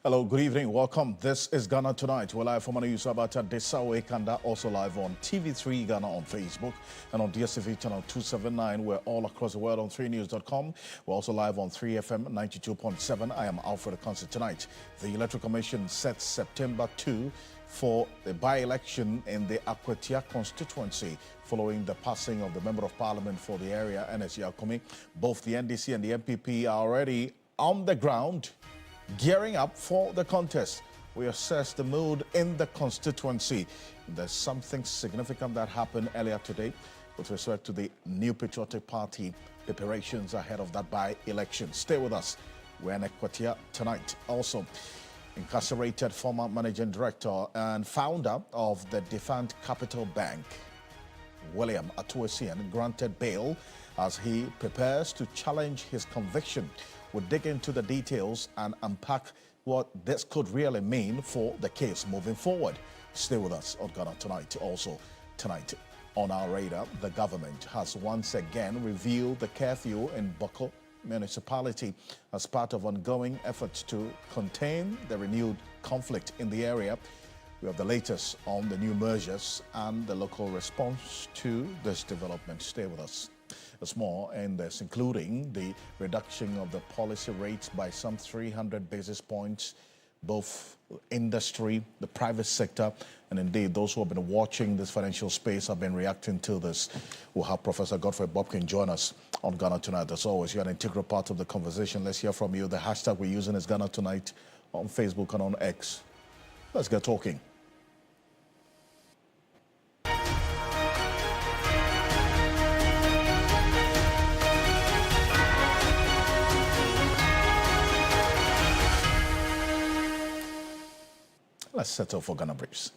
Hello, good evening. Welcome. This is Ghana Tonight. We're live from Yusabata Desawe Kanda, also live on TV3 Ghana on Facebook and on DSTV channel 279. We're all across the world on 3news.com. We're also live on 3FM 92.7. I am Alfred Ocansey. Tonight, the Electoral Commission sets September 2 for the by-election in the Akwatia constituency following the passing of the Member of Parliament for the area, NSE Akumi. Both the NDC and the MPP are already on the ground, gearing up for the contest. We assess the mood in the constituency. There's something significant that happened earlier today with respect to the New Patriotic Party preparations ahead of that by-election. Stay with us. We're in Akwatia tonight. Also, incarcerated former managing director and founder of the defunct Capital Bank, William Ato Essien, granted bail as he prepares to challenge his conviction. We'll dig into the details and unpack what this could really mean for the case moving forward. Stay with us on Ghana Tonight. Also, tonight on our radar, the government has once again revealed the curfew in Bawku municipality as part of ongoing efforts to contain the renewed conflict in the area. We have the latest on the new measures and the local response to this development. Stay with us. There's more in this, including the reduction of the policy rates by some 300 basis points. Both industry, the private sector, and indeed those who have been watching this financial space have been reacting to this. We'll have Professor Godfrey Bawku join us on Ghana Tonight. As always, you're an integral part of the conversation. Let's hear from you. The hashtag we're using is Ghana Tonight on Facebook and on X. Let's get talking. Let's settle for Ghana Briefs.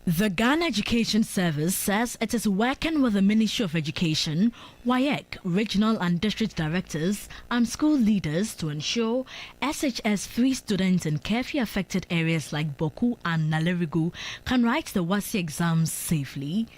The Ghana Education Service says it is working with the Ministry of Education, WAEC, regional and district directors, and school leaders to ensure SHS 3 students in curfew-affected areas like Bawku and Nalerigu can write the WASI exams safely.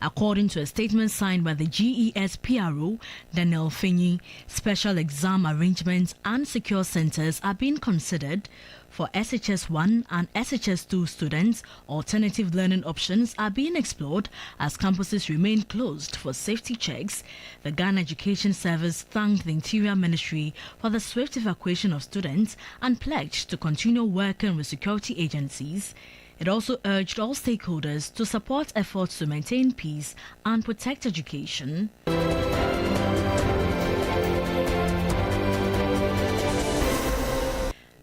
According to a statement signed by the GES PRO, Daniel Fenyi, special exam arrangements and secure centers are being considered. For SHS 1 and SHS 2 students, alternative learning options are being explored as campuses remain closed for safety checks. The Ghana Education Service thanked the Interior Ministry for the swift evacuation of students and pledged to continue working with security agencies. It also urged all stakeholders to support efforts to maintain peace and protect education.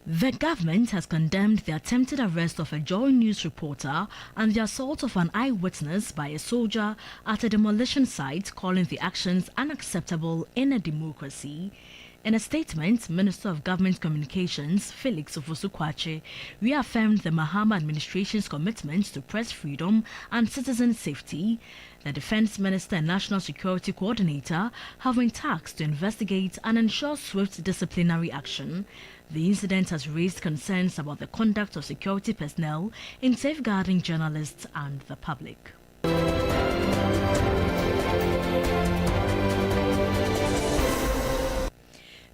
The government has condemned the attempted arrest of a Joy News reporter and the assault of an eyewitness by a soldier at a demolition site, calling the actions unacceptable in a democracy. In a statement, Minister of Government Communications Felix Ofosu-Kwakye reaffirmed the Mahama administration's commitment to press freedom and citizen safety. The Defense Minister and National Security Coordinator have been tasked to investigate and ensure swift disciplinary action. The incident has raised concerns about the conduct of security personnel in safeguarding journalists and the public.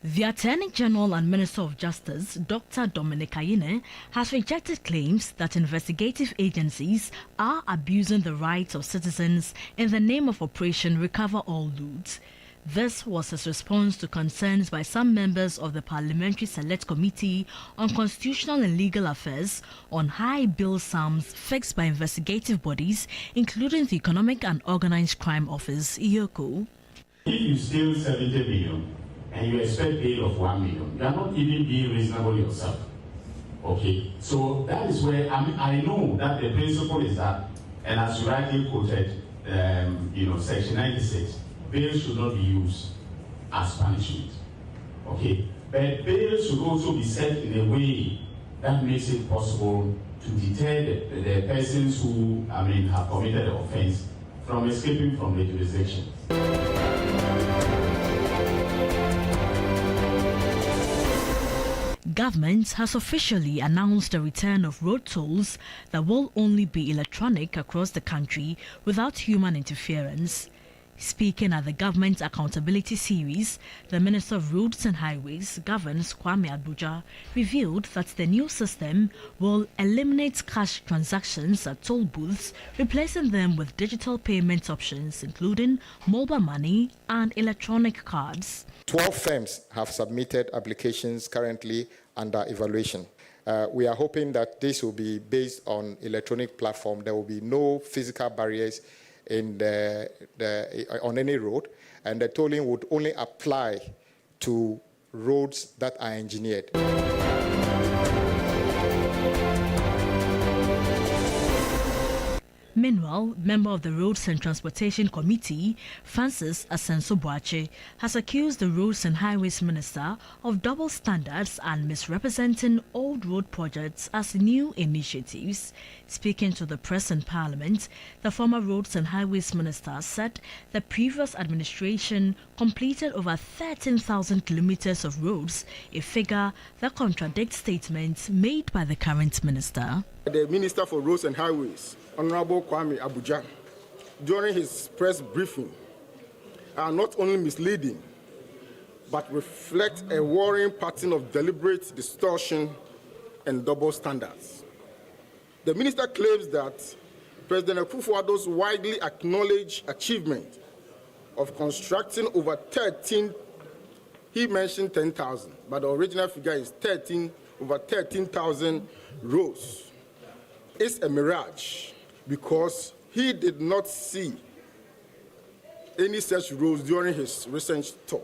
The Attorney General and Minister of Justice, Dr. Dominic Ayine, has rejected claims that investigative agencies are abusing the rights of citizens in the name of Operation Recover All Loot. This was his response to concerns by some members of the Parliamentary Select Committee on Constitutional and Legal Affairs on high bill sums fixed by investigative bodies, including the Economic and Organized Crime Office, EOCO. If you steal 70 billion, and you expect bail of 1 million, you are not even being reasonable yourself. Okay, so that is where I know that the principle is that, and as you rightly quoted, Section 96, bail should not be used as punishment. Okay, but bail should also be set in a way that makes it possible to deter the persons who, have committed the offense from escaping from the jurisdiction. Government has officially announced the return of road tolls that will only be electronic across the country without human interference. Speaking at the Government Accountability Series, the Minister of Roads and Highways, Governs Kwame Abuja, revealed that the new system will eliminate cash transactions at toll booths, replacing them with digital payment options including mobile money and electronic cards. 12 firms have submitted applications currently under evaluation. We are hoping that this will be based on electronic platform. There will be no physical barriers on any road, and the tolling would only apply to roads that are engineered. Meanwhile, member of the Roads and Transportation Committee, Francis Asenso-Boakye, has accused the Roads and Highways Minister of double standards and misrepresenting old road projects as new initiatives. Speaking to the press in Parliament, the former Roads and Highways Minister said the previous administration completed over 13,000 kilometers of roads, a figure that contradicts statements made by the current minister. The Minister for Roads and Highways, Honorable Kwame Abuja, during his press briefing, are not only misleading, but reflect a worrying pattern of deliberate distortion and double standards. The minister claims that President Akufo-Addo's widely acknowledged achievement of constructing over 13, he mentioned 10,000, but the original figure is over 13,000 roads, is a mirage, because he did not see any such roads during his recent tour.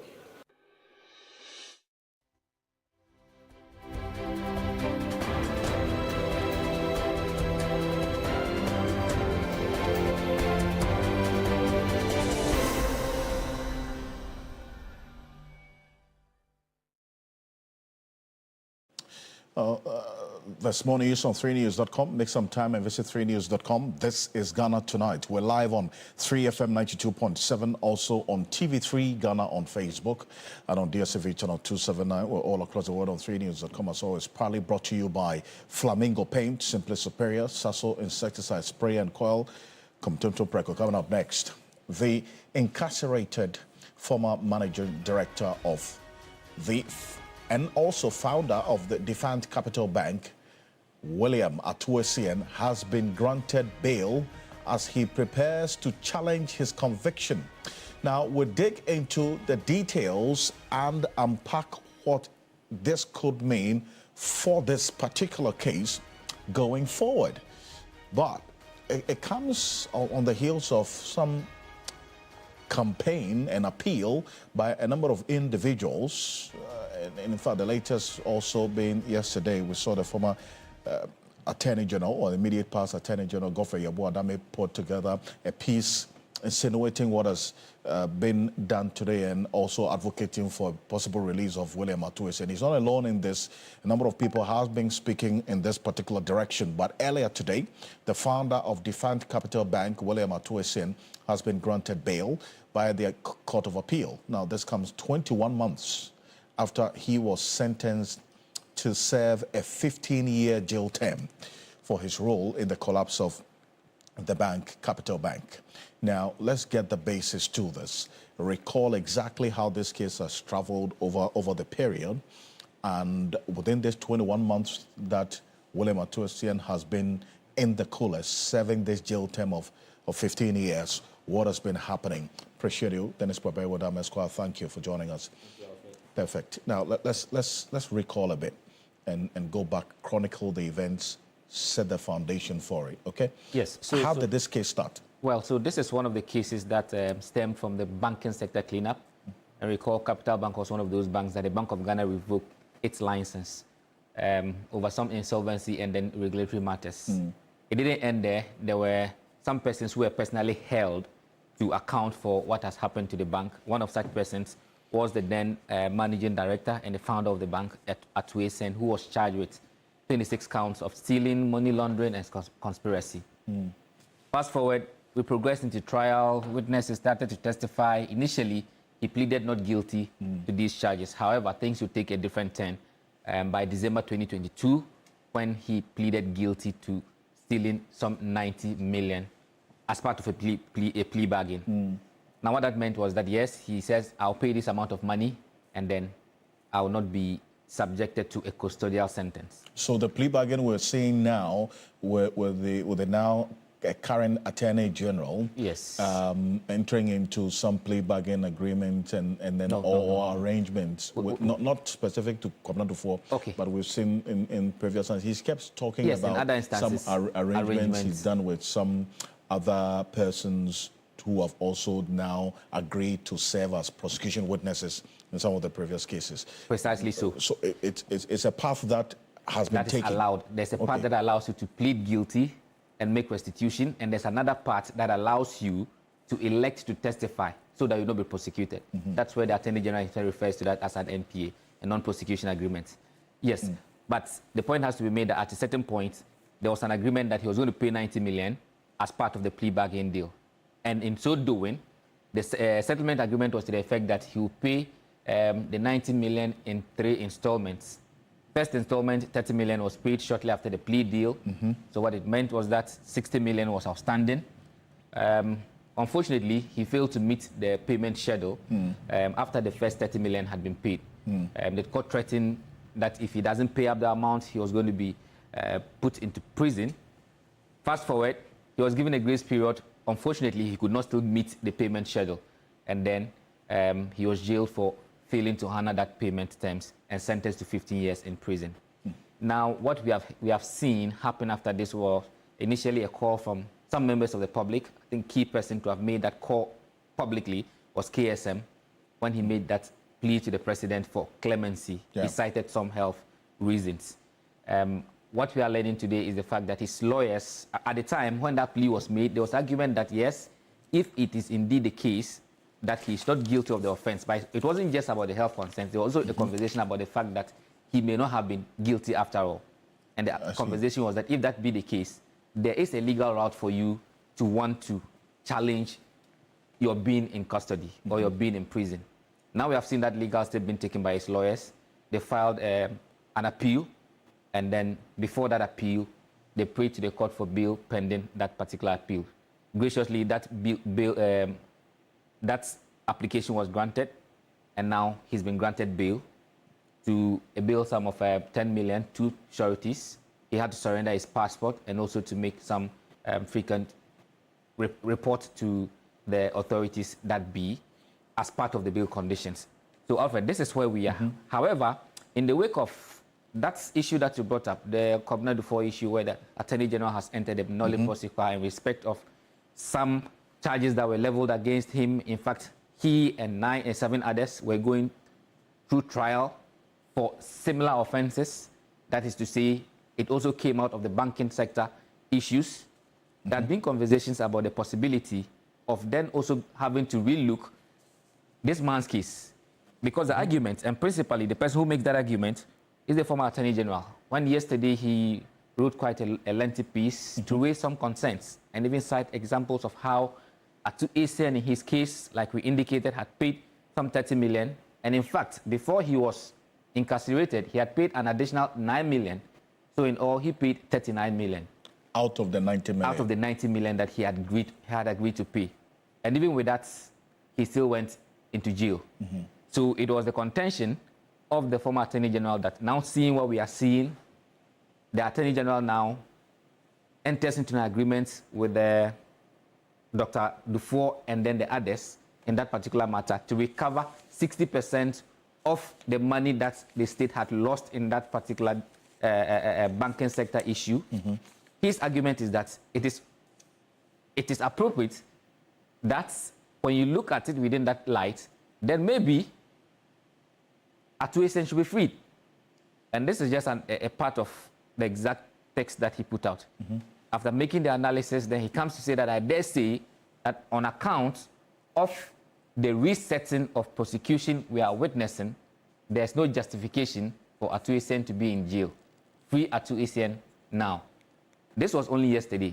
There's more news on 3news.com. Make some time and visit 3news.com. This is Ghana Tonight. We're live on 3FM 92.7, also on TV3 Ghana on Facebook, and on DSTV channel 279. We're all across the world on 3news.com. As always, proudly brought to you by Flamingo Paint, Simply Superior, Sasso Insecticide Spray and Coil, Comtemto Preco. Coming up next, the incarcerated former managing director of the and also founder of the defunct Capital Bank, William Ato Essien, has been granted bail as he prepares to challenge his conviction. Now, we'll dig into the details and unpack what this could mean for this particular case going forward. But it comes on the heels of some campaign and appeal by a number of individuals. And in fact, the latest also being yesterday, we saw the former Attorney General, or the immediate past Attorney General, Godfrey Yeboah-Dame, put together a piece insinuating what has been done today and also advocating for possible release of William Ato Essien. He's not alone in this. A number of people have been speaking in this particular direction. But earlier today, the founder of defunct Capital Bank, William Ato Essien, has been granted bail by the Court of Appeal. Now, this comes 21 months after he was sentenced to serve a 15-year jail term for his role in the collapse of the bank, Capital Bank. Now, let's get the basis to this. Recall exactly how this case has traveled over the period. And within this 21 months that William Ato Essien has been in the coolest, serving this jail term of 15 years, what has been happening? Appreciate you. Dennis Pabewoda Mesqua, thank you for joining us. Perfect. Now, let's recall a bit and go back, chronicle the events, set the foundation for it, okay? Yes. How did this case start? Well, so this is one of the cases that stemmed from the banking sector cleanup. And recall Capital Bank was one of those banks that the Bank of Ghana revoked its license over some insolvency and then regulatory matters. It didn't end there. There were some persons who were personally held to account for what has happened to the bank. One of such persons was the then managing director and the founder of the bank, Ato Essien, who was charged with 26 counts of stealing, money laundering, and conspiracy. Fast forward, we progressed into trial. Witnesses started to testify. Initially, he pleaded not guilty to these charges. However, things would take a different turn by December 2022 when he pleaded guilty to stealing some 90 million as part of a plea bargain. Now, what that meant was that, yes, he says, I'll pay this amount of money, and then I will not be subjected to a custodial sentence. So the plea bargain we're seeing now with the now current Attorney General, yes, entering into some plea bargain agreement and then all arrangements, not specific to Covenant 4, okay, but we've seen in previous times. He's kept talking about some arrangements he's done with some other persons who have also now agreed to serve as prosecution witnesses in some of the previous cases. Precisely so. So it's a path that has been taken. That is allowed. There's a part that allows you to plead guilty and make restitution, and there's another part that allows you to elect to testify so that you will not be prosecuted. That's where the Attorney General refers to that as an NPA, a non-prosecution agreement. Yes, but the point has to be made that at a certain point, there was an agreement that he was going to pay 90 million as part of the plea bargain deal. And in so doing, the settlement agreement was to the effect that he will pay the 90 million in 3 installments. First installment, 30 million, was paid shortly after the plea deal. So what it meant was that 60 million was outstanding. Unfortunately, he failed to meet the payment schedule after the first 30 million had been paid. The court threatened that if he doesn't pay up the amount, he was going to be put into prison. Fast forward, he was given a grace period. Unfortunately, he could not still meet the payment schedule. And then he was jailed for failing to honor that payment terms and sentenced to 15 years in prison. Now, what we have seen happen after this was initially a call from some members of the public. I think key person to have made that call publicly was KSM when he made that plea to the president for clemency. He cited some health reasons. What we are learning today is the fact that his lawyers, at the time when that plea was made, there was argument that yes, if it is indeed the case that he's not guilty of the offense, but it wasn't just about the health concerns, there was also a conversation about the fact that he may not have been guilty after all. And the conversation was that if that be the case, there is a legal route for you to want to challenge your being in custody or your being in prison. Now we have seen that legal step being taken by his lawyers. They filed an appeal, and then before that appeal, they prayed to the court for bail pending that particular appeal. Graciously, that that application was granted, and now he's been granted bail to a bail sum of 10 million, 2 sureties. He had to surrender his passport and also to make some frequent report to the authorities that be as part of the bail conditions. So, Alfred, this is where we are. However, in the wake of that issue that you brought up, the Covenant 4 issue where the Attorney General has entered a nolle prosequi in respect of some charges that were leveled against him. In fact, he and 7 others were going through trial for similar offenses. That is to say, it also came out of the banking sector issues. There had been conversations about the possibility of then also having to relook this man's case. Because the argument, and principally the person who makes that argument, is the former Attorney General. When yesterday he wrote quite a lengthy piece to raise some concerns and even cite examples of how Ato Essien in his case, like we indicated, had paid some 30 million. And in fact, before he was incarcerated, he had paid an additional 9 million. So in all, he paid 39 million. Out of the 90 million? Out of the 90 million that he had agreed to pay. And even with that, he still went into jail. So it was the contention of the former Attorney General that now seeing what we are seeing, the Attorney General now enters into an agreement with Dr. Dufour and then the others in that particular matter to recover 60% of the money that the state had lost in that particular banking sector issue. His argument is that it is appropriate that when you look at it within that light, then maybe Ato Essien should be freed. And this is just a part of the exact text that he put out. After making the analysis, then he comes to say that I dare say that on account of the resetting of prosecution we are witnessing, there's no justification for Ato Essien to be in jail. Free Ato Essien now. This was only yesterday.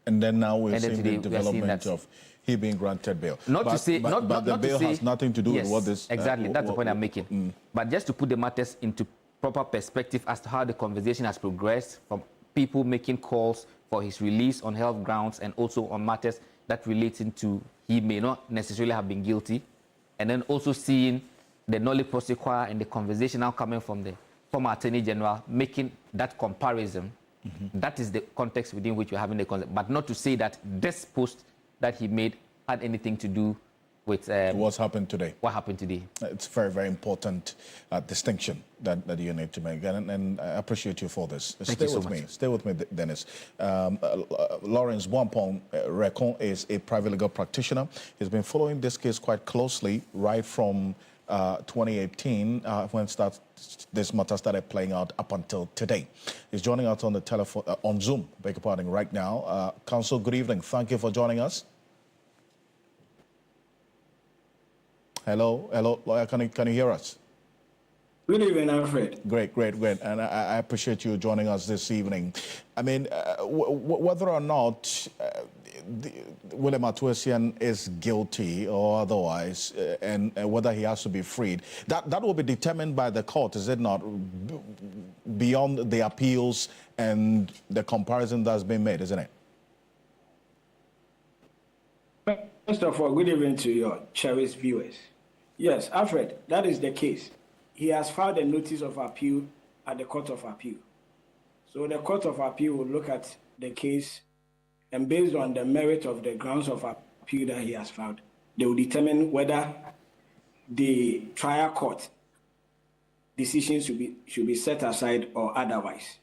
And then now we're seeing the development of he being granted bail. But the bail has nothing to do with what this... Exactly, that's the point I'm making. But just to put the matters into proper perspective as to how the conversation has progressed, from people making calls for his release on health grounds and also on matters that relating to he may not necessarily have been guilty, and then also seeing the nolle prosequi and the conversation now coming from the former Attorney General, making that comparison. That is the context within which we're having the concept, but not to say that this post that he made had anything to do with what's happened today. What happened today. It's a very, very important distinction that you need to make, and I appreciate you for this. Stay with me, Dennis. Lawrence Wampong Rekon is a private legal practitioner. He's been following this case quite closely right from 2018 when this matter started playing out up until today. He's joining us on the telephone, on Zoom, beg your pardon, right now. Counsel, good evening. Thank you for joining us. Hello, lawyer, can you hear us? Good evening, Alfred. Great. And I appreciate you joining us this evening. I mean, whether or not William Ato Essien is guilty or otherwise, and whether he has to be freed, that will be determined by the court, is it not? Beyond the appeals and the comparison that's been made, isn't it? First of all, good evening to your cherished viewers. Yes, Alfred, that is the case. He has filed a notice of appeal at the Court of Appeal. So the Court of Appeal will look at the case, and based on the merit of the grounds of appeal that he has filed, they will determine whether the trial court decision should be set aside or otherwise.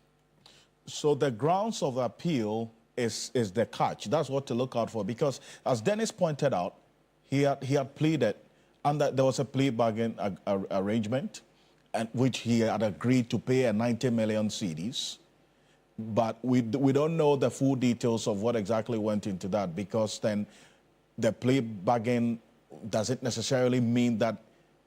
So the grounds of appeal is the catch. That's what to look out for, because as Dennis pointed out, he had pleaded, and there was a plea bargain arrangement, and which he had agreed to pay a 90 million cedis. But we don't know the full details of what exactly went into that, because then the plea bargain doesn't necessarily mean that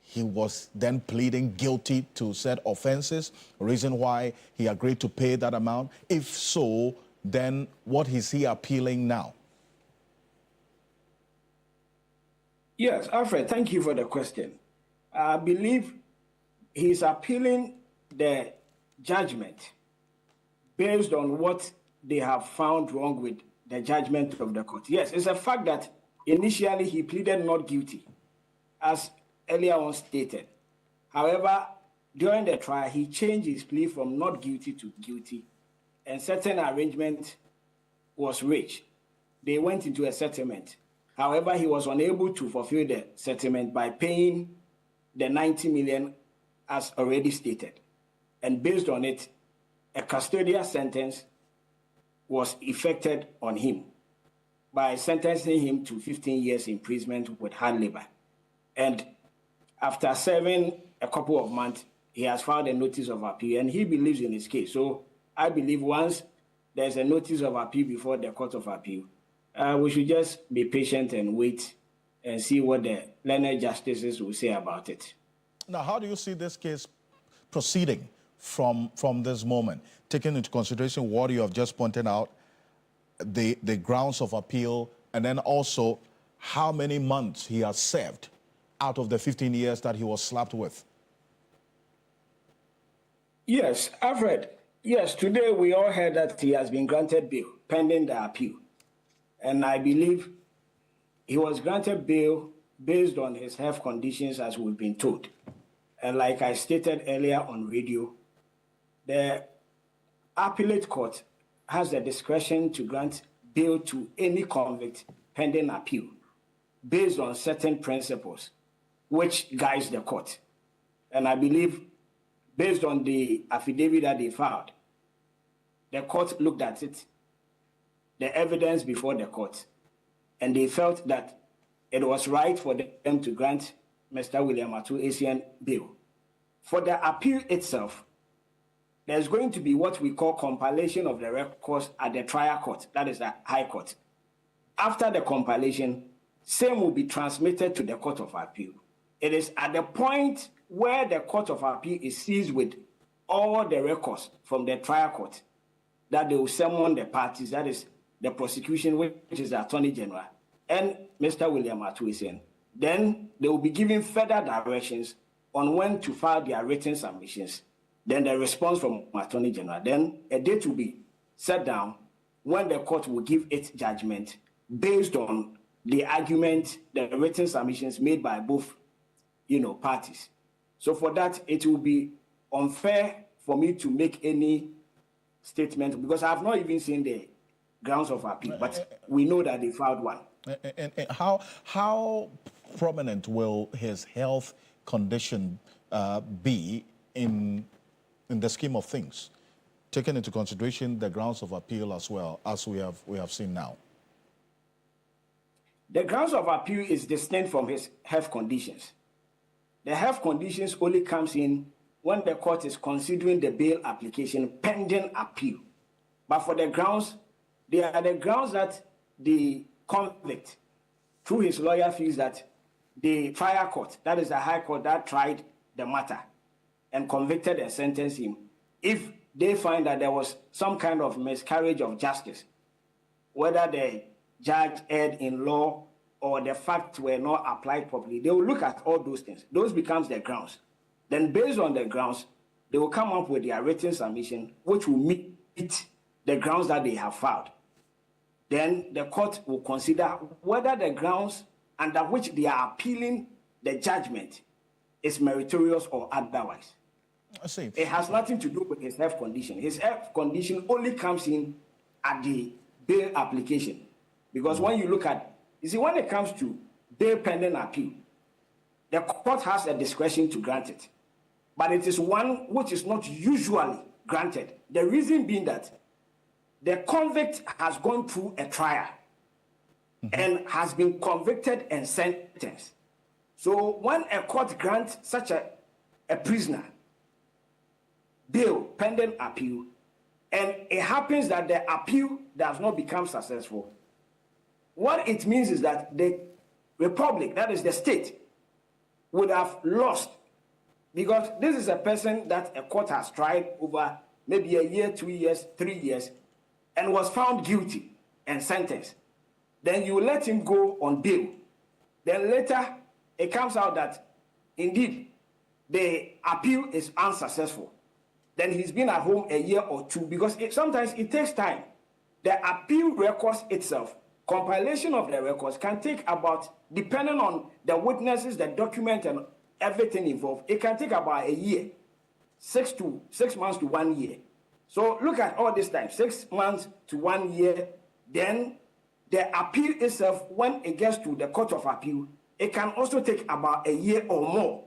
he was then pleading guilty to said offenses, reason why he agreed to pay that amount. If so, then what is he appealing now? Yes, Alfred, thank you for the question. I believe he's appealing the judgment based on what they have found wrong with the judgment of the court. Yes, it's a fact that initially he pleaded not guilty, as earlier on stated. However, during the trial, he changed his plea from not guilty to guilty, and certain arrangement was reached. They went into a settlement. However, he was unable to fulfill the settlement by paying the 90 million as already stated. And based on it, a custodial sentence was effected on him by sentencing him to 15 years imprisonment with hard labor. And after serving a couple of months, he has filed a notice of appeal, and he believes in his case. So I believe once there's a notice of appeal before the Court of Appeal, we should just be patient and wait and see what the learned justices will say about it. Now, how do you see this case proceeding from this moment, taking into consideration what you have just pointed out, the grounds of appeal, and then also how many months he has served out of the 15 years that he was slapped with? Yes, Alfred. Yes, today we all heard that he has been granted bail pending the appeal. And I believe he was granted bail based on his health conditions, as we've been told. And like I stated earlier on radio, the appellate court has the discretion to grant bail to any convict pending appeal based on certain principles which guides the court. And I believe, based on the affidavit that they filed, the court looked at it, the evidence before the court, and they felt that it was right for them to grant Mr. William Ato Essien bail. For the appeal itself, there's going to be what we call compilation of the records at the trial court, that is the High Court. After the compilation, same will be transmitted to the Court of Appeal. It is at the point where the Court of Appeal is seized with all the records from the trial court that they will summon the parties, that is the prosecution, which is the Attorney General, and Mr. William Ato Essien. Then they will be given further directions on when to file their written submissions. then the response from Attorney General, then a date will be set down when the court will give its judgment based on the argument, the written submissions made by both, parties. So for that, it will be unfair for me to make any statement because I have not even seen the grounds of appeal, but we know that they filed one. And how prominent will his health condition be in the scheme of things, taking into consideration the grounds of appeal as well as we have seen now? The grounds of appeal is distinct from his health conditions. The health conditions only comes in when the court is considering the bail application pending appeal. But for the grounds, they are the grounds that the convict, through his lawyer, feels that the trial court, that is the high court that tried the matter and convicted and sentenced him, if they find that there was some kind of miscarriage of justice, whether the judge erred in law or the facts were not applied properly, they will look at all those things. Those becomes the grounds. Then based on the grounds, they will come up with their written submission, which will meet the grounds that they have filed. Then the court will consider whether the grounds under which they are appealing the judgment is meritorious or otherwise. I see. It has nothing to do with his health condition. His health condition only comes in at the bail application. Because when you look at, when it comes to bail pending appeal, the court has a discretion to grant it. But it is one which is not usually granted. The reason being that the convict has gone through a trial and has been convicted and sentenced. So when a court grants such a prisoner bail pending appeal, and it happens that the appeal does not become successful, what it means is that the republic, that is the state, would have lost, because this is a person that a court has tried over maybe a year, 2 years, 3 years, and was found guilty and sentenced. Then you let him go on bail. Then later, it comes out that, indeed, the appeal is unsuccessful. Then he's been at home a year or two, because sometimes it takes time. The appeal records itself, compilation of the records can take about, depending on the witnesses, the document, and everything involved, it can take about a year, 6 months to 1 year. So look at all this time, 6 months to 1 year. Then the appeal itself, when it gets to the court of appeal, it can also take about a year or more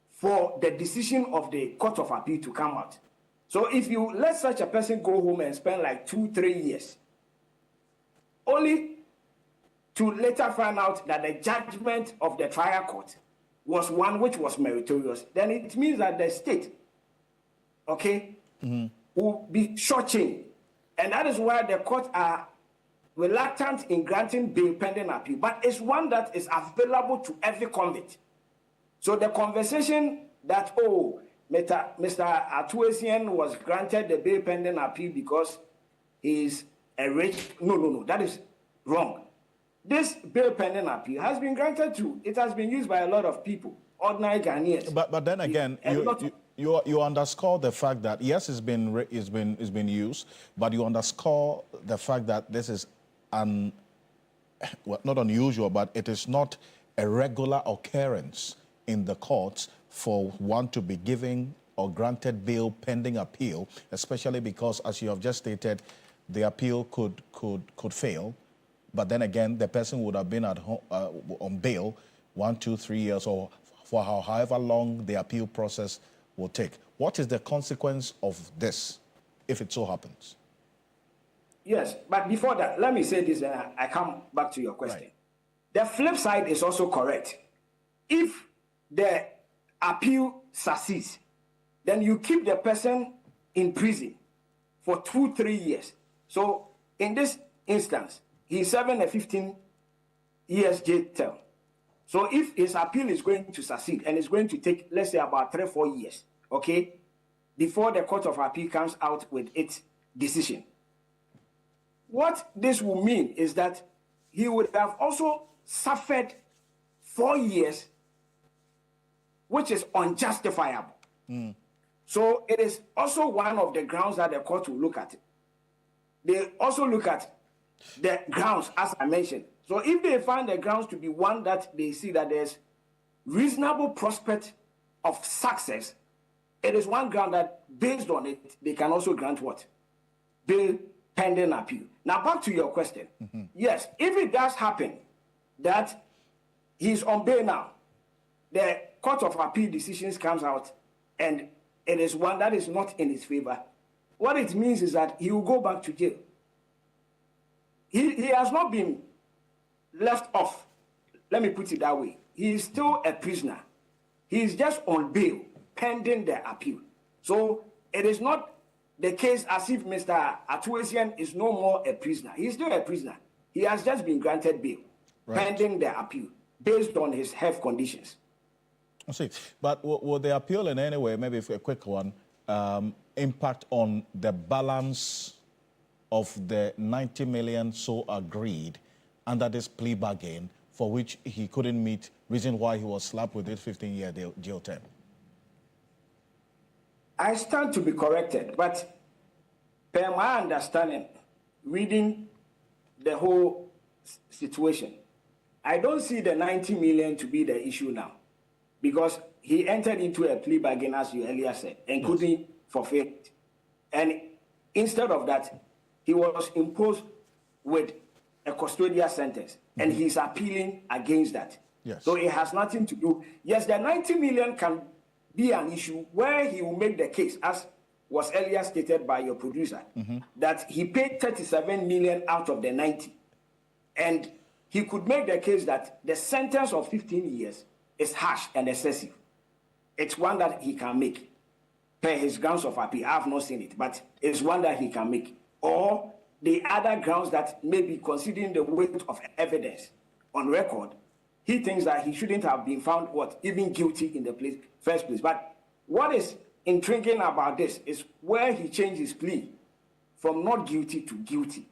for the decision of the court of appeal to come out. So if you let such a person go home and spend like 2-3 years, only to later find out that the judgment of the trial court was one which was meritorious, then it means that the state, will be shortchanged. And that is why the courts are reluctant in granting bail pending appeal, but it's one that is available to every convict. So the conversation that, Mr. Ato Essien was granted the bail pending appeal because he's a rich, no, that is wrong. This bail pending appeal has been granted to, it has been used by a lot of people, ordinary Ghanaians. But then again, you underscore the fact that, yes, it's been used, but you underscore the fact that this is not unusual, but it is not a regular occurrence in the courts for one to be given or granted bail pending appeal, especially because, as you have just stated, the appeal could fail. But then again, the person would have been at home, on bail 1, 2, 3 years, or for however long the appeal process will take. What is the consequence of this, if it so happens? Yes, but before that, let me say this, and I come back to your question. Right. The flip side is also correct. If the appeal succeeds, then you keep the person in prison for 2-3 years. So in this instance, he's serving a 15 years jail term. So if his appeal is going to succeed, and it's going to take, let's say, about 3-4 years, before the Court of Appeal comes out with its decision, what this will mean is that he would have also suffered 4 years, which is unjustifiable. So it is also one of the grounds that the court will look at. They also look at the grounds, as I mentioned. So if they find the grounds to be one that they see that there's reasonable prospect of success, it is one ground that, based on it, they can also grant what? Bail pending appeal. Now, back to your question. Yes, if it does happen that he's on bail now, the Court of Appeal decisions comes out, and it is one that is not in his favor, what it means is that he will go back to jail. He has not been left off. Let me put it that way. He is still a prisoner. He is just on bail pending the appeal. So it is not the case as if Mr. Ato Essien is no more a prisoner. He is still a prisoner. He has just been granted bail pending the appeal based on his health conditions. I see. But will the appeal in any way, maybe a quick one, impact on the balance of the 90 million so agreed under this plea bargain for which he couldn't meet, reason why he was slapped with a 15-year jail term? I stand to be corrected, but per my understanding, reading the whole situation, I don't see the 90 million to be the issue now, because he entered into a plea bargain, as you earlier said, and couldn't forfeit it. And instead of that, he was imposed with a custodial sentence, and he's appealing against that. Yes. So it has nothing to do. Yes, the 90 million can be an issue where he will make the case, as was earlier stated by your producer, that he paid 37 million out of the 90. And he could make the case that the sentence of 15 years is harsh and excessive. It's one that he can make per his grounds of appeal. I have not seen it, but it's one that he can make. Or the other grounds that may be considering the weight of evidence on record, he thinks that he shouldn't have been found, even guilty in the first place. But what is intriguing about this is where he changed his plea from not guilty to guilty.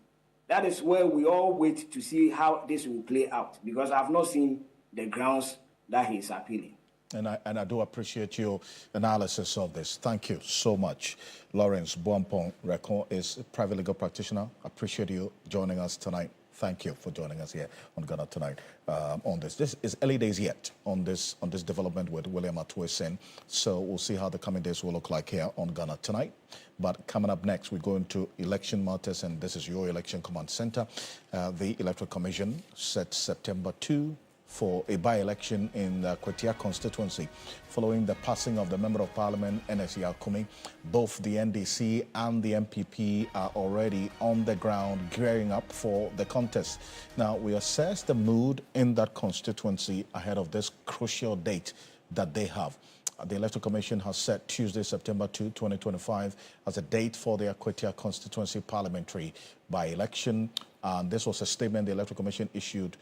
That is where we all wait to see how this will play out, because I've not seen the grounds that he's appealing. And I do appreciate your analysis of this. Thank you so much. Lawrence Boampong Rekon is a private legal practitioner. Appreciate you joining us tonight. Thank you for joining us here on Ghana Tonight on this. This is early days yet on this development with William Ato Essien. So we'll see how the coming days will look like here on Ghana Tonight. But coming up next, we go into election matters, and this is your Election Command Center. The Electoral Commission set September 2 for a by-election in the Akwatia constituency following the passing of the Member of Parliament, Alfred Ocansey. Both the NDC and the MPP are already on the ground gearing up for the contest. Now, we assess the mood in that constituency ahead of this crucial date that they have. The Electoral Commission has set Tuesday, September 2, 2025 as a date for the Akwatia constituency parliamentary by-election. And this was a statement the Electoral Commission issued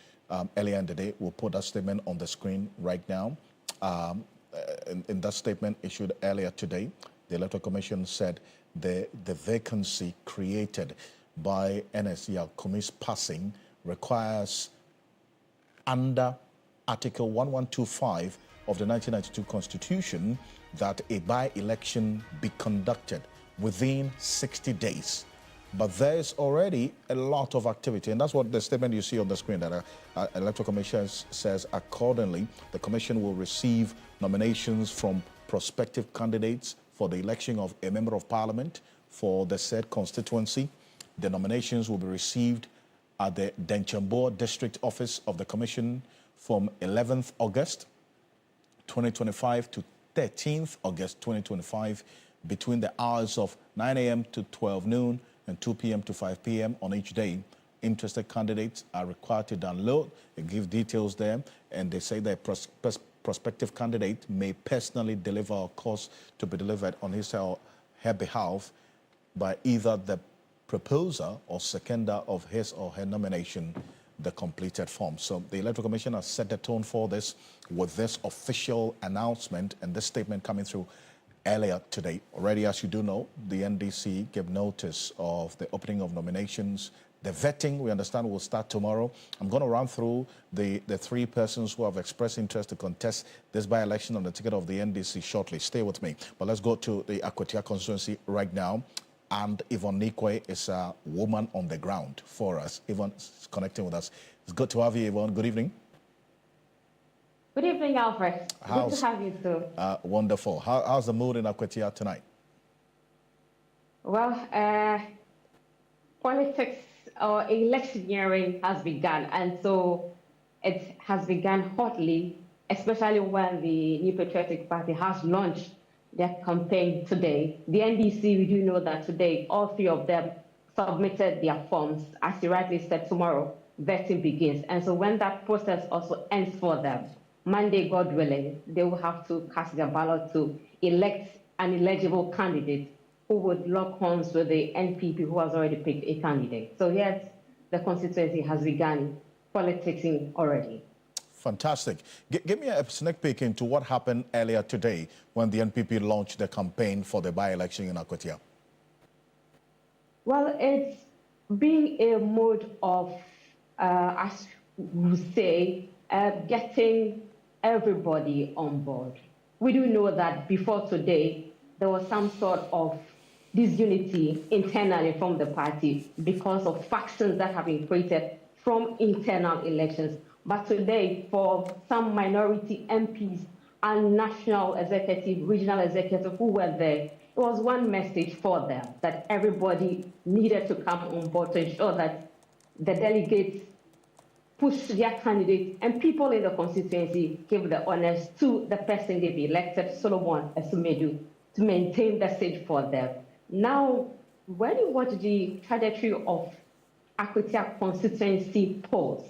earlier in the day. We'll put that statement on the screen right now. In that statement issued earlier today, the Electoral Commission said the vacancy created by NSE Ocansey's passing requires, under Article 1125 of the 1992 Constitution, that a by-election be conducted within 60 days. But there's already a lot of activity, and that's what the statement you see on the screen, that Electoral Commission says accordingly, the Commission will receive nominations from prospective candidates for the election of a Member of Parliament for the said constituency. The nominations will be received at the Denchambour District Office of the Commission from 11th August 2025 to 13th August 2025 between the hours of 9 a.m. to 12 noon and 2 p.m. to 5 p.m. on each day. Interested candidates are required to download and give details there, and they say that prospective candidate may personally deliver a course to be delivered on his or her behalf by either the proposer or seconder of his or her nomination, the completed form. So the Electoral Commission has set the tone for this with this official announcement and this statement coming through earlier today. Already, as you do know, the NDC gave notice of the opening of nominations The vetting, we understand, will start tomorrow. I'm going to run through the three persons who have expressed interest to contest this by-election on the ticket of the NDC shortly. Stay with me. But let's go to the Akwatia constituency right now. And Yvonne Nikwe is a woman on the ground for us. Yvonne is connecting with us. It's good to have you, Yvonne. Good evening. Good evening, Alfred. Good to have you too. Wonderful. How's the mood in Akwatia tonight? Well, politics or electioneering has begun, and so it has begun hotly, especially when the New Patriotic Party has launched their campaign today. The NDC, we do know that today all three of them submitted their forms. As you rightly said, tomorrow vetting begins, and so when that process also ends for them, Monday, God willing, they will have to cast their ballot to elect an eligible candidate who would lock horns with the NPP, who has already picked a candidate. So yes, the constituency has begun politicking already. Fantastic. Give me a sneak peek into what happened earlier today when the NPP launched the campaign for the by-election in Akwatia. Well, it's been a mode of, as we say, getting everybody on board. We do know that before today, there was some sort of disunity internally from the party because of factions that have been created from internal elections. But today, for some minority MPs and national executive, regional executive who were there, it was one message for them that everybody needed to come on board to ensure that the delegates push their candidate, and people in the constituency give the honors to the person they've elected, Solomon Asumedu, to maintain the seat for them. Now, when you watch the trajectory of Akwatia constituency polls,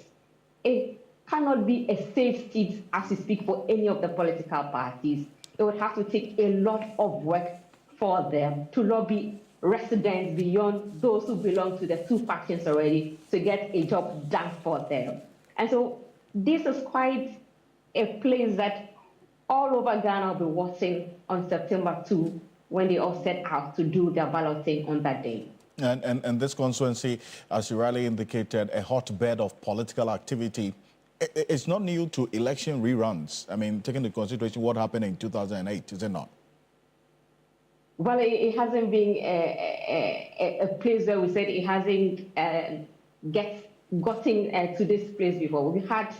it cannot be a safe seat as we speak for any of the political parties. It would have to take a lot of work for them to lobby residents beyond those who belong to the two factions already to get a job done for them. And so this is quite a place that all over Ghana will be watching on September 2 when they all set out to do their balloting on that day. And this constituency, as you rightly indicated, a hotbed of political activity. It's not new to election reruns. I mean, taking into consideration what happened in 2008, is it not? Well, it hasn't been a place where we said it hasn't gotten to this place before. We had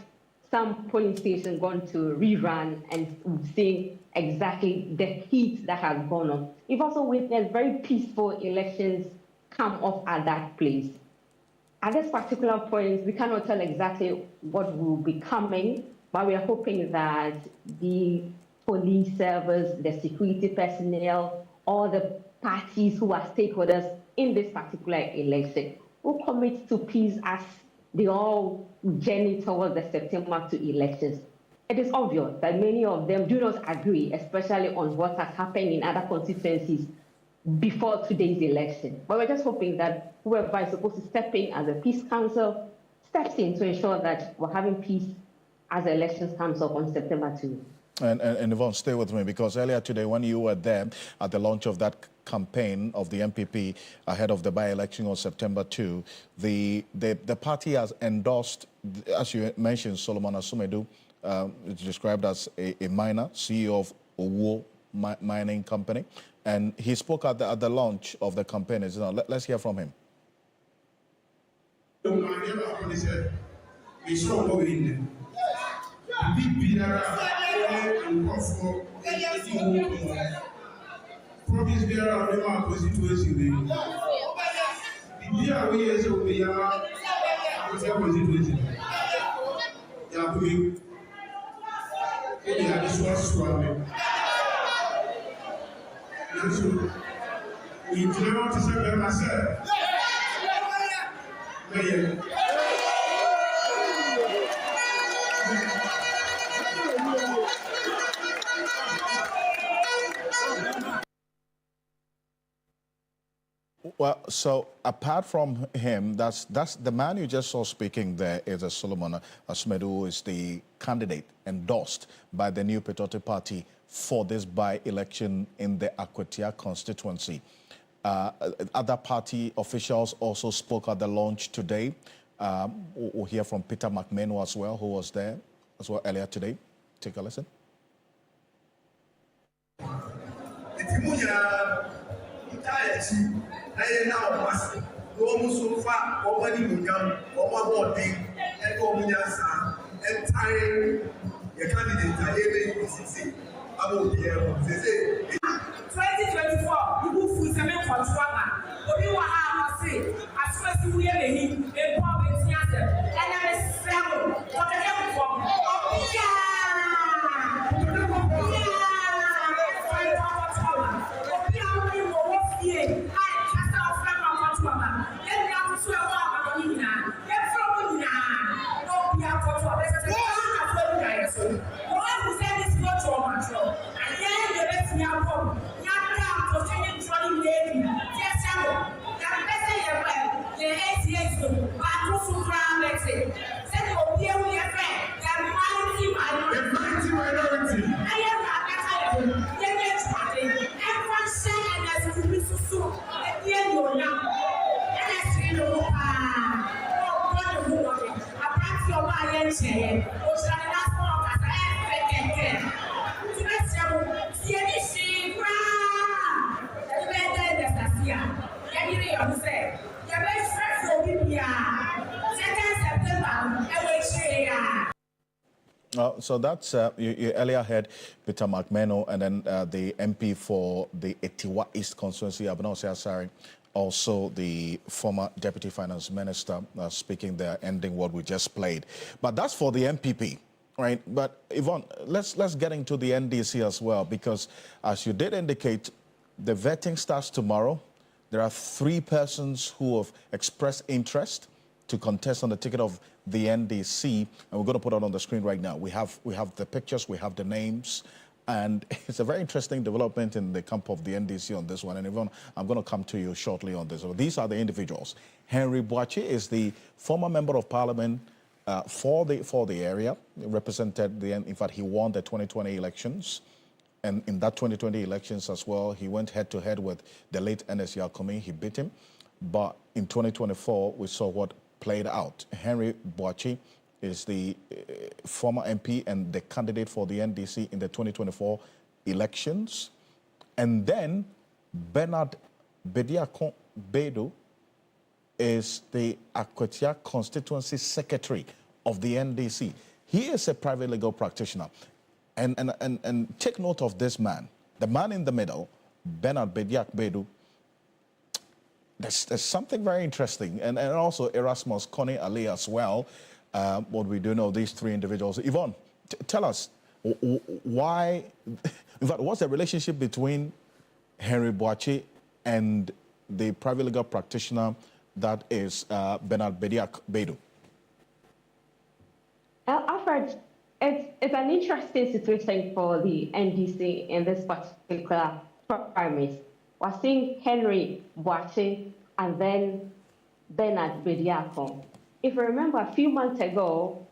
some polling stations gone to rerun and seeing exactly the heat that has gone on. We've also witnessed very peaceful elections come off at that place. At this particular point, we cannot tell exactly what will be coming, but we are hoping that the police service, the security personnel, all the parties who are stakeholders in this particular election will commit to peace as they all journey towards the September 2 elections. It is obvious that many of them do not agree, especially on what has happened in other constituencies before today's election. But we're just hoping that whoever is supposed to step in as a peace council steps in to ensure that we're having peace as the elections comes up on September 2. And Yvonne, stay with me, because earlier today when you were there at the launch of that campaign of the MPP ahead of the by-election on September 2, the party has endorsed, as you mentioned, Solomon Asumedu, it's described as a miner, CEO of Owo Mining Company, and he spoke at the launch of the campaign. Let's hear from him. Promise bearer of the constituency. The year we is over here, it's a constituency. Yeah, we have this one swami. So, we cannot say myself. Well, so apart from him, that's the man you just saw speaking there is a Solomon Asumedu, who is the candidate endorsed by the New Patriotic Party for this by-election in the Akwatia constituency. Other party officials also spoke at the launch today. We'll hear from Peter McMahon as well, who was there as well earlier today. Take a listen. So that's, you earlier heard Peter McMahon and then the MP for the Etiwa East constituency, Ato Essien, also the former Deputy Finance Minister speaking there, ending what we just played. But that's for the MPP, right? But Yvonne, let's get into the NDC as well, because as you did indicate, the vetting starts tomorrow. There are 3 persons who have expressed interest to contest on the ticket of the NDC, and we're going to put it on the screen right now. We have the pictures, we have the names, and it's a very interesting development in the camp of the NDC on this one. And Yvonne, I'm going to come to you shortly on this. So these are the individuals. Henry Bawku is the former member of parliament for the area, represented in fact, he won the 2020 elections. And in that 2020 elections as well, he went head-to-head with the late Ernest Yakomi. He beat him. But in 2024, we saw what played out. Henry Bawku is the former MP and the candidate for the NDC in the 2024 elections. And then Bernard Bediako-Bedu is the Akwatia constituency secretary of the NDC. He is a private legal practitioner. And take note of this man, the man in the middle, Bernard Bediako-Bedu. There's something very interesting, and also Erasmus Kone Ali as well. What we do know, these 3 individuals. Yvonne, tell us why, in fact, what's the relationship between Henry Bawku and the private legal practitioner that is Bernard Bediako-Bedu? Alfred, it's an interesting situation for the NDC in this particular primaries. We're seeing Henry Bawku and then Bernard Bediako. If you remember, a few months ago,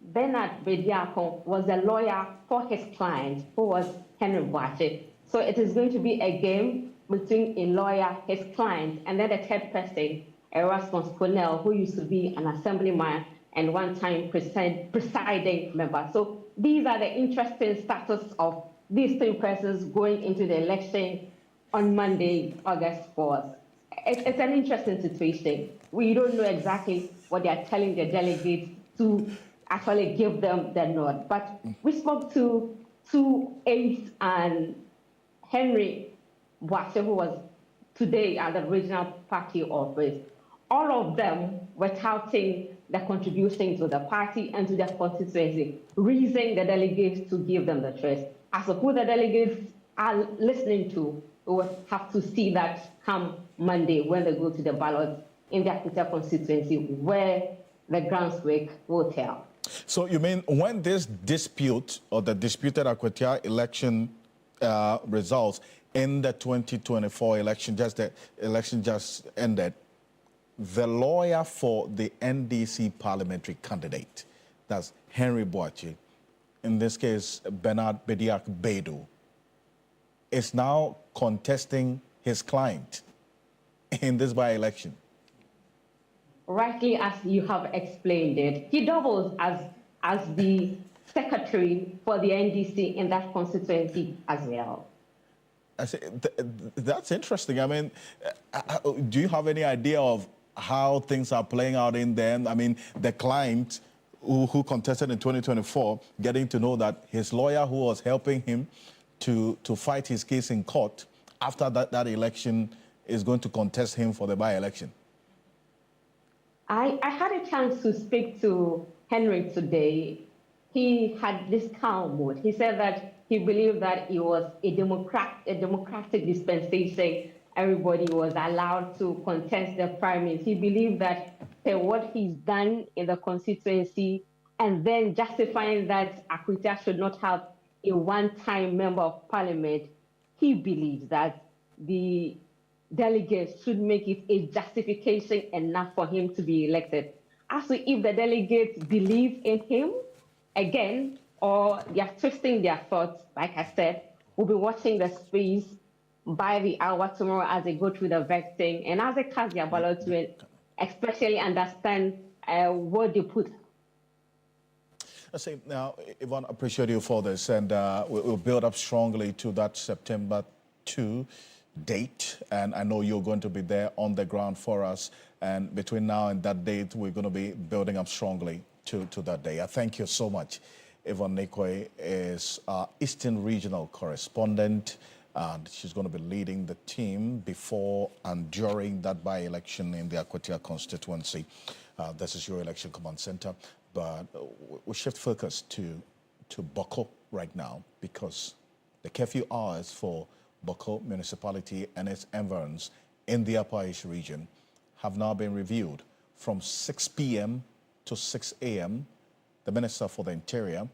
Bernard Bediako was a lawyer for his client, who was Henry Bawku. So it is going to be a game between a lawyer, his client, and then the third person, Erasmus Cornell, who used to be an assemblyman and one-time presiding member. So these are the interesting status of these 3 persons going into the election on Monday, August 4th. It's an interesting situation. We don't know exactly what they are telling the delegates to actually give them the nod. But we spoke to 2 aides and Henry Bawku, who was today at the regional party office. All of them were touting the contribution to the party and to their constituency, raising the delegates to give them the choice. As for who the delegates are listening to, we will have to see that come Monday when they go to the ballot in the Akwatia constituency, where the groundswork will tell. So you mean when this dispute or the disputed Akwatia election results in the 2024 election, the election just ended, the lawyer for the NDC parliamentary candidate, that's Henry Bawku, in this case Bernard Bediako-Bedu, is now contesting his client, in this by-election? Rightly, as you have explained it, he doubles as the secretary for the NDC in that constituency as well. I say, that's interesting. I mean, do you have any idea of how things are playing out in there? I mean, the client who contested in 2024, getting to know that his lawyer who was helping him to fight his case in court after that election is going to contest him for the by-election. I had a chance to speak to Henry today. He had this calm mood. He said that he believed that it was a democratic dispensation. Everybody was allowed to contest the primaries. He believed that what he's done in the constituency and then justifying that Akwatia should not have a one-time member of parliament, he believes that the delegates should make it a justification enough for him to be elected. As to if the delegates believe in him, again, or they are twisting their thoughts, like I said, we'll be watching the space by the hour tomorrow as they go through the vetting and as they cast their ballot to especially understand what they put. I say now, Yvonne, I appreciate you for this, and we'll build up strongly to that September 2 date, and I know you're going to be there on the ground for us, and between now and that date, we're going to be building up strongly to that day. I thank you so much. Yvonne Nekwe is our Eastern Regional Correspondent, and she's going to be leading the team before and during that by-election in the Akwatia constituency. This is your election command center, but we shift focus to Bawku right now, because the curfew hours for Bawku municipality and its environs in the Upper East region have now been reviewed from 6 p.m. to 6 a.m. The Minister for the Interior,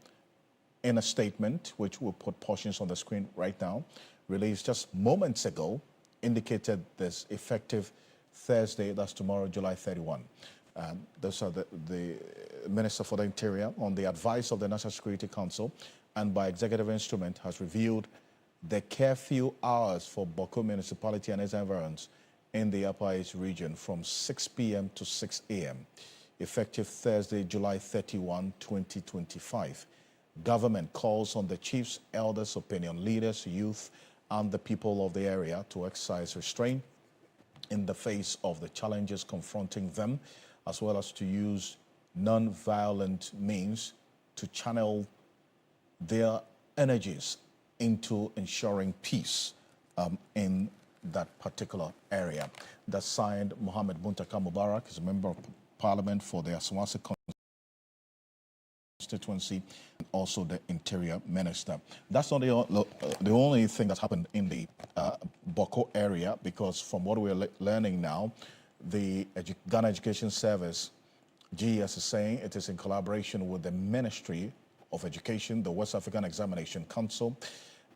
in a statement, which we'll put portions on the screen right now, released just moments ago, indicated this effective Thursday, that's tomorrow, July 31. Those are the Minister for the Interior, on the advice of the National Security Council and by executive instrument, has reviewed the curfew hours for Bawku municipality and its environs in the Upper East region from 6 p.m. to 6 a.m., effective Thursday, July 31, 2025. Government calls on the chiefs, elders, opinion leaders, youth, and the people of the area to exercise restraint in the face of the challenges confronting them, as well as to use non-violent means to channel their energies into ensuring peace in that particular area. That's signed Mohammed Muntaka Mubarak, is a member of Parliament for the Aswasi constituency, and also the Interior Minister. That's not the only thing that's happened in the Bawku area, because from what we're learning now, the Ghana Education Service, GES, is saying it is in collaboration with the Ministry of Education, the West African Examination Council,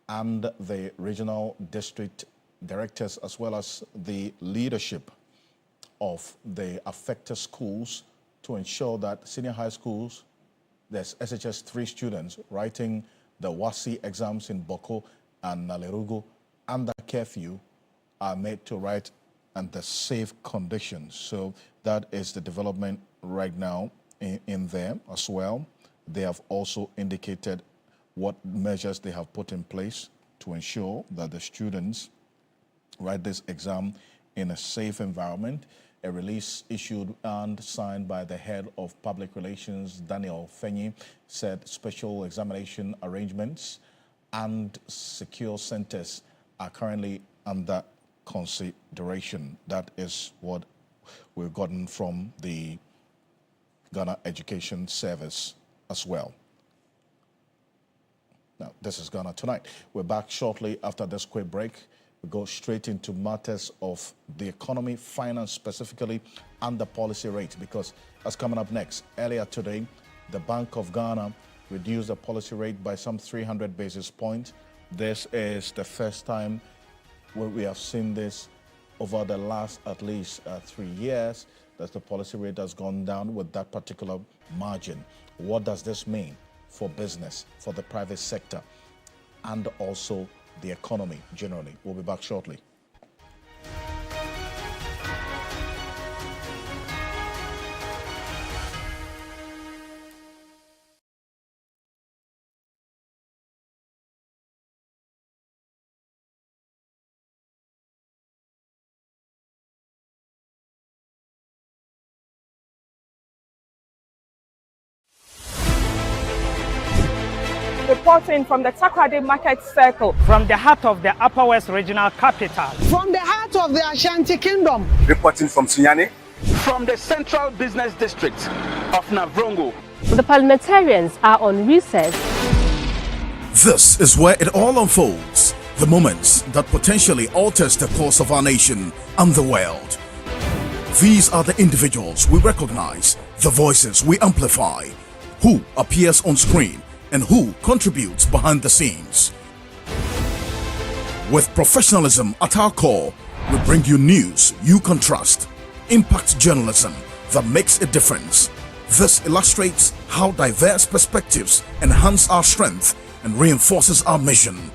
and the regional district directors, as well as the leadership of the affected schools, to ensure that senior high schools, there's SHS 3 students writing the WASI exams in Bawku and Nalerugu under curfew are made to write under safe conditions. So that is the development right now in there as well. They have also indicated what measures they have put in place to ensure that the students write this exam in a safe environment. A release issued and signed by the head of public relations, Daniel Fenyi, said special examination arrangements and secure centers are currently under consideration. That is what we've gotten from the Ghana Education Service as well. Now, this is Ghana Tonight. We're back shortly after this quick break. We go straight into matters of the economy, finance specifically, and the policy rate, because that's coming up next. Earlier today, the Bank of Ghana reduced the policy rate by some 300 basis points. This is the first time where we have seen this over the last at least 3 years, that the policy rate has gone down with that particular margin. What does this mean for business, for the private sector, and also the economy generally? We'll be back shortly. reporting from the Takoradi Market Circle, from the heart of the Upper West Regional Capital, from the heart of the Ashanti Kingdom, reporting from Sunyani, from the Central Business District of Navrongo. The parliamentarians are on recess. This is where it all unfolds, the moments that potentially alters the course of our nation and the world. These are the individuals we recognize, the voices we amplify, who appears on screen and who contributes behind the scenes. With professionalism at our core, we bring you news you can trust, impact journalism that makes a difference. This illustrates how diverse perspectives enhance our strength and reinforces our mission.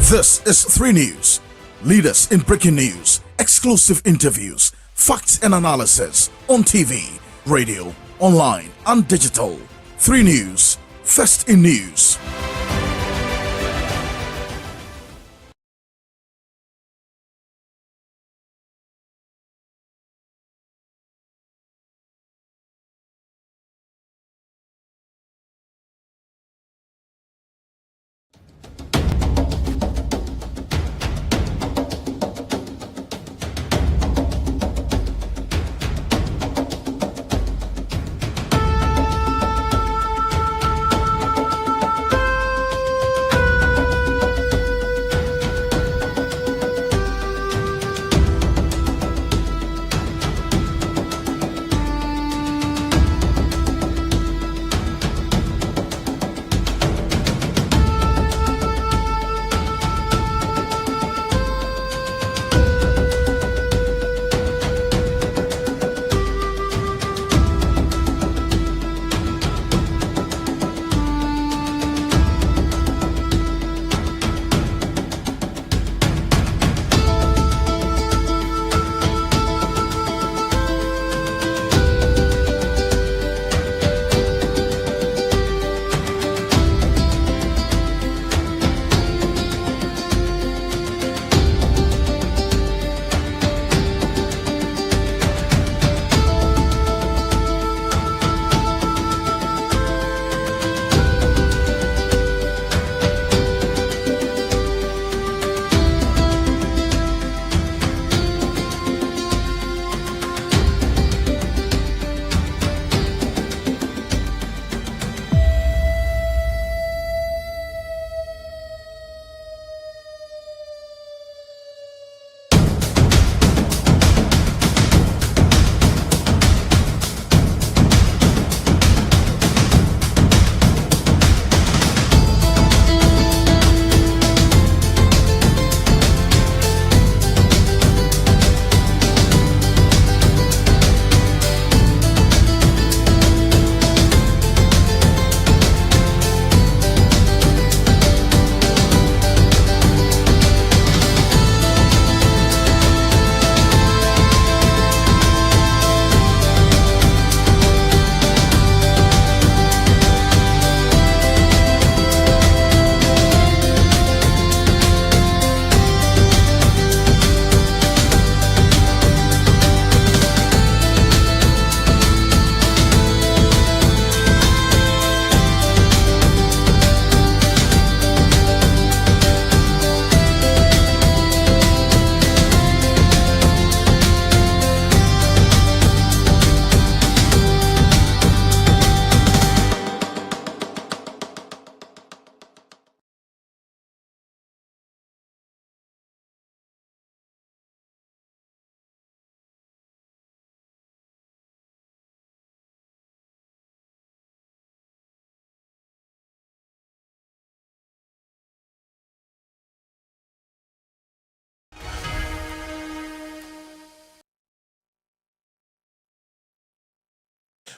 This is 3 News, leaders in breaking news, exclusive interviews, facts and analysis on TV, radio, online and digital. 3 News, first in news.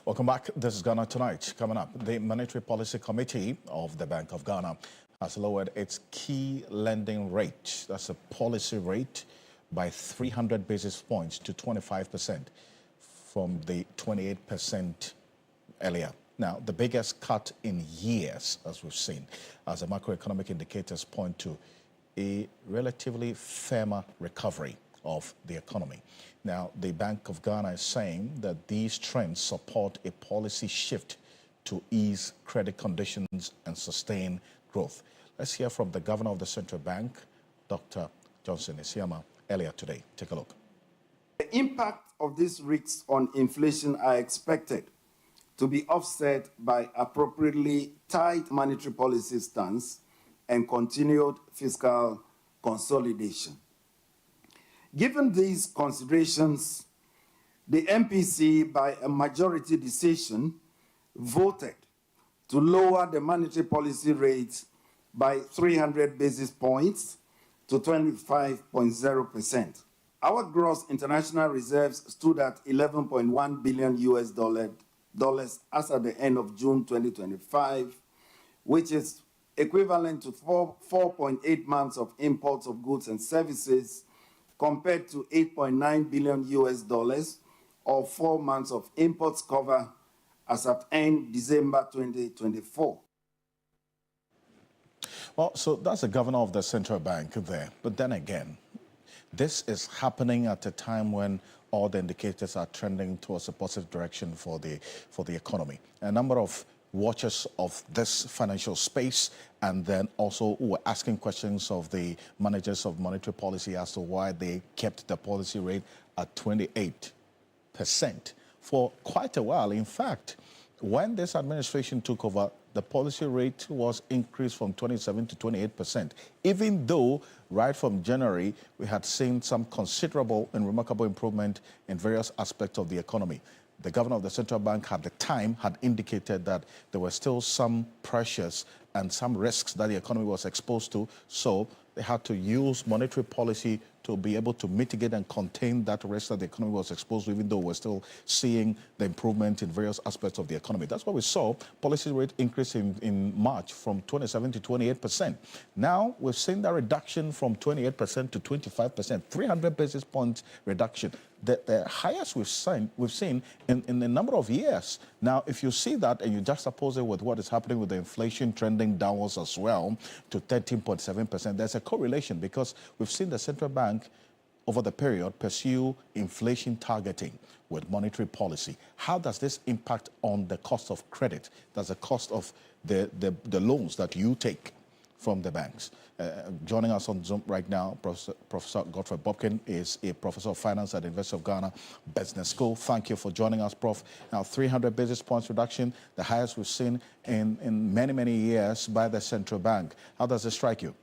Welcome back. This is Ghana Tonight. Coming up, the Monetary Policy Committee of the Bank of Ghana has lowered its key lending rate, that's a policy rate, by 300 basis points to 25% from the 28% earlier. Now, the biggest cut in years, as we've seen, as the macroeconomic indicators point to a relatively firmer recovery of the economy. Now, the Bank of Ghana is saying that these trends support a policy shift to ease credit conditions and sustain growth. Let's hear from the governor of the central bank, Dr. Johnson Isiama, earlier today. Take a look. The impact of these risks on inflation are expected to be offset by appropriately tight monetary policy stance and continued fiscal consolidation. Given these considerations, the MPC, by a majority decision, voted to lower the monetary policy rate by 300 basis points to 25.0%. Our gross international reserves stood at $11.1 billion as at the end of June 2025, which is equivalent to 4.8 months of imports of goods and services, compared to $8.9 billion or 4 months of imports cover as at end December 2024. Well, so that's the governor of the central bank there. But then again, this is happening at a time when all the indicators are trending towards a positive direction for the economy. A number of watchers of this financial space and then also were asking questions of the managers of monetary policy as to why they kept the policy rate at 28% for quite a while. In fact, when this administration took over, the policy rate was increased from 27 to 28%, even though right from January, we had seen some considerable and remarkable improvement in various aspects of the economy. The governor of the central bank at the time had indicated that there were still some pressures and some risks that the economy was exposed to, so they had to use monetary policy to be able to mitigate and contain that risk that the economy was exposed to, even though we're still seeing the improvement in various aspects of the economy. That's why we saw policy rate increase in March from 27 to 28%. Now we've seen that reduction from 28% to 25%, 300 basis points reduction. The highest we've seen in a number of years. Now, if you see that and you juxtapose it with what is happening with the inflation trending downwards as well to 13.7%, there's a correlation because we've seen the central bank over the period pursue inflation targeting with monetary policy. How does this impact on the cost of credit? That's the cost of the loans that you take from the banks. Joining us on Zoom right now, Professor Godfrey Bawku is a professor of finance at the University of Ghana Business School. Thank you for joining us, Prof. Now, 300 basis points reduction, the highest we've seen in many, many years by the central bank. How does this strike you?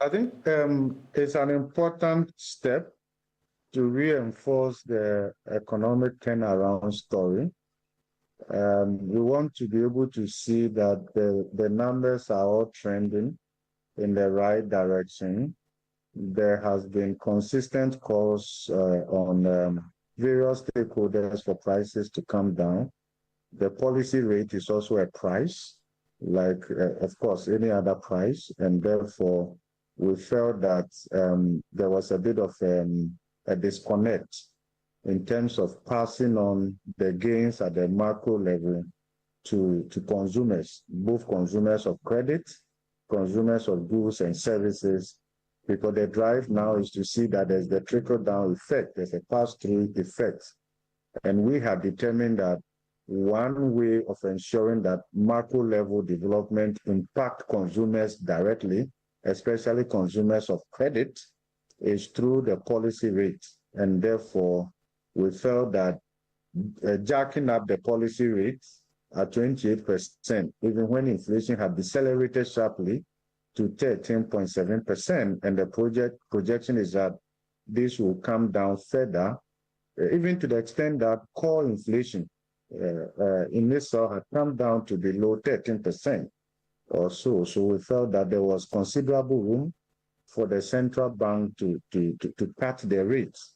I think it's an important step to reinforce the economic turnaround story. We want to be able to see that the numbers are all trending in the right direction. There has been consistent calls on various stakeholders for prices to come down. The policy rate is also a price, like, of course, any other price, and therefore we felt that there was a bit of a disconnect in terms of passing on the gains at the macro level to consumers, both consumers of credit, consumers of goods and services, because the drive now is to see that there's the trickle-down effect, there's a pass-through effect. And we have determined that one way of ensuring that macro-level development impact consumers directly, especially consumers of credit, is through the policy rate. And therefore, we felt that jacking up the policy rates at 28%, even when inflation had decelerated sharply to 13.7%, and the projection is that this will come down further, even to the extent that core inflation in itself had come down to below 13% or so. So we felt that there was considerable room for the central bank to cut the rates.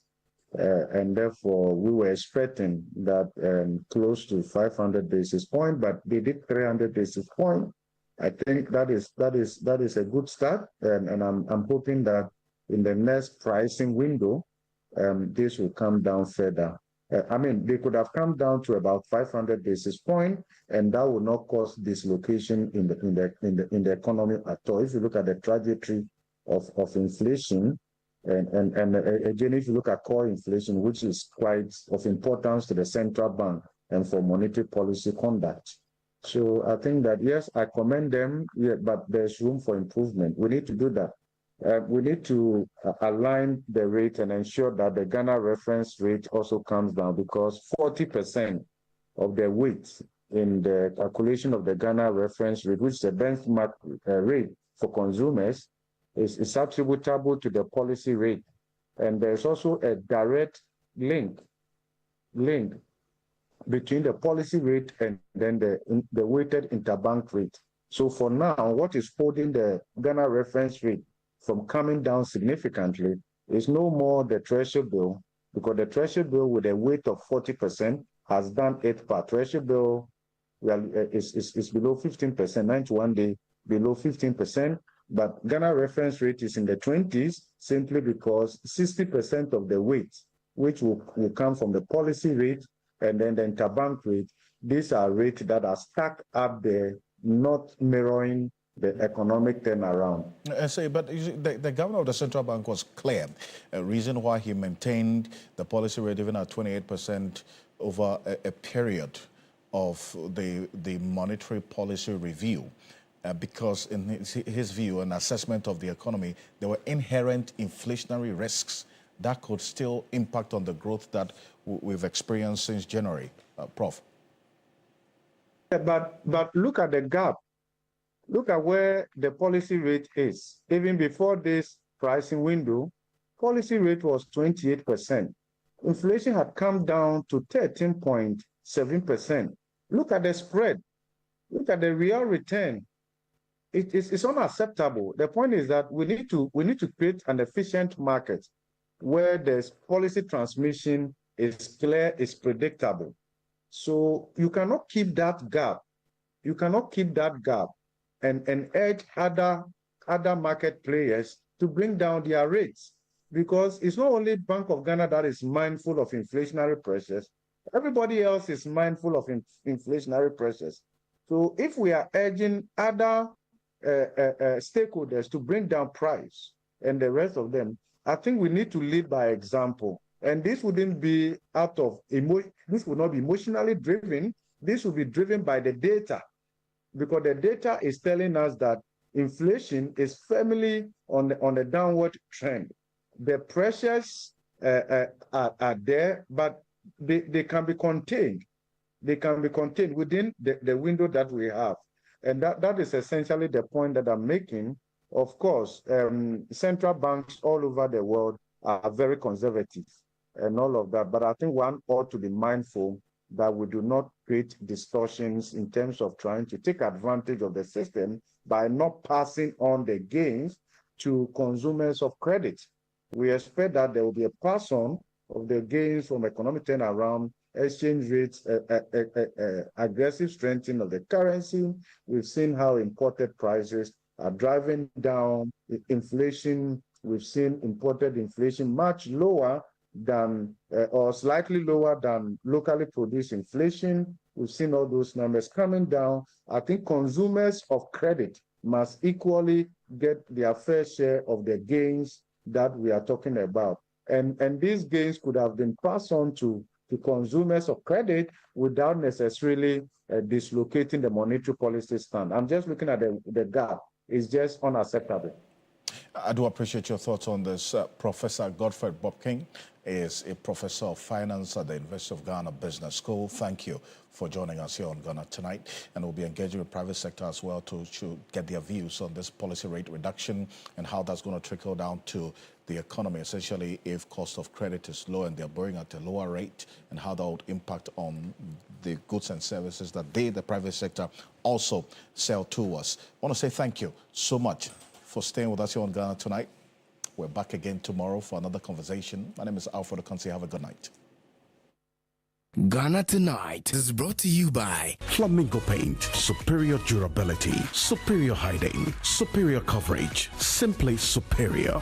And therefore, we were expecting that close to 500 basis points, but they did 300 basis points. I think that is a good start, and I'm hoping that in the next pricing window, this will come down further. I mean, they could have come down to about 500 basis points, and that will not cause dislocation in the economy at all. If you look at the trajectory of inflation, and again, if you look at core inflation, which is quite of importance to the central bank, and for monetary policy conduct. So I think that, yes, I commend them, but there's room for improvement. We need to do that. We need to align the rate and ensure that the Ghana reference rate also comes down, because 40% of the weight in the calculation of the Ghana reference rate, which is a benchmark rate for consumers, is attributable to the policy rate. And there's also a direct link between the policy rate and then the weighted interbank rate. So for now, what is holding the Ghana reference rate from coming down significantly is no more the Treasury bill, because the Treasury bill with a weight of 40% has done it per Treasury bill is below 15%, 91 day below 15%, but Ghana reference rate is in the 20s simply because 60% of the weight, which will come from the policy rate and then the interbank rate, these are rates that are stacked up there, not mirroring the economic turnaround. But the governor of the central bank was clear. A reason why he maintained the policy rate even at 28% over a period of the monetary policy review, because in his view and assessment of the economy, there were inherent inflationary risks that could still impact on the growth that we've experienced since January. Prof. But look at the gap. Look at where the policy rate is. Even before this pricing window, policy rate was 28%. Inflation had come down to 13.7%. Look at the spread. Look at the real return. It's unacceptable. The point is that we need to create an efficient market where the policy transmission is clear, is predictable. So you cannot keep that gap. You cannot keep that gap and urge other market players to bring down their rates, because it's not only Bank of Ghana that is mindful of inflationary pressures. Everybody else is mindful of inflationary pressures. So if we are urging other stakeholders to bring down price and the rest of them, I think we need to lead by example. And this wouldn't be out of emotion. This would not be emotionally driven. This will be driven by the data, because the data is telling us that inflation is firmly on the downward trend. The pressures are there, but they can be contained. They can be contained within the window that we have. And that is essentially the point that I'm making. Of course, central banks all over the world are very conservative and all of that. But I think one ought to be mindful that we do not create distortions in terms of trying to take advantage of the system by not passing on the gains to consumers of credit. We expect that there will be a pass on of the gains from economic turnaround, exchange rates, aggressive strengthening of the currency. We've seen how imported prices are driving down inflation. We've seen imported inflation much lower than or slightly lower than locally produced inflation. We've seen all those numbers coming down. I think consumers of credit must equally get their fair share of the gains that we are talking about. And these gains could have been passed on to consumers of credit without necessarily dislocating the monetary policy stand. I'm just looking at the gap. It's just unacceptable. I do appreciate your thoughts on this. Professor Godfrey Bawku is a professor of finance at the University of Ghana Business School. Thank you for joining us here on Ghana Tonight. And we'll be engaging with private sector as well to get their views on this policy rate reduction and how that's going to trickle down to the economy, essentially if cost of credit is low and they're borrowing at a lower rate, and how that would impact on the goods and services that the private sector, also sell to us. I want to say thank you so much for staying with us here on Ghana Tonight. We're back again tomorrow for another conversation. My name is Alfred Ocansey. Have a good night. Ghana Tonight is brought to you by Flamingo Paint. Superior durability, superior hiding, superior coverage, simply superior.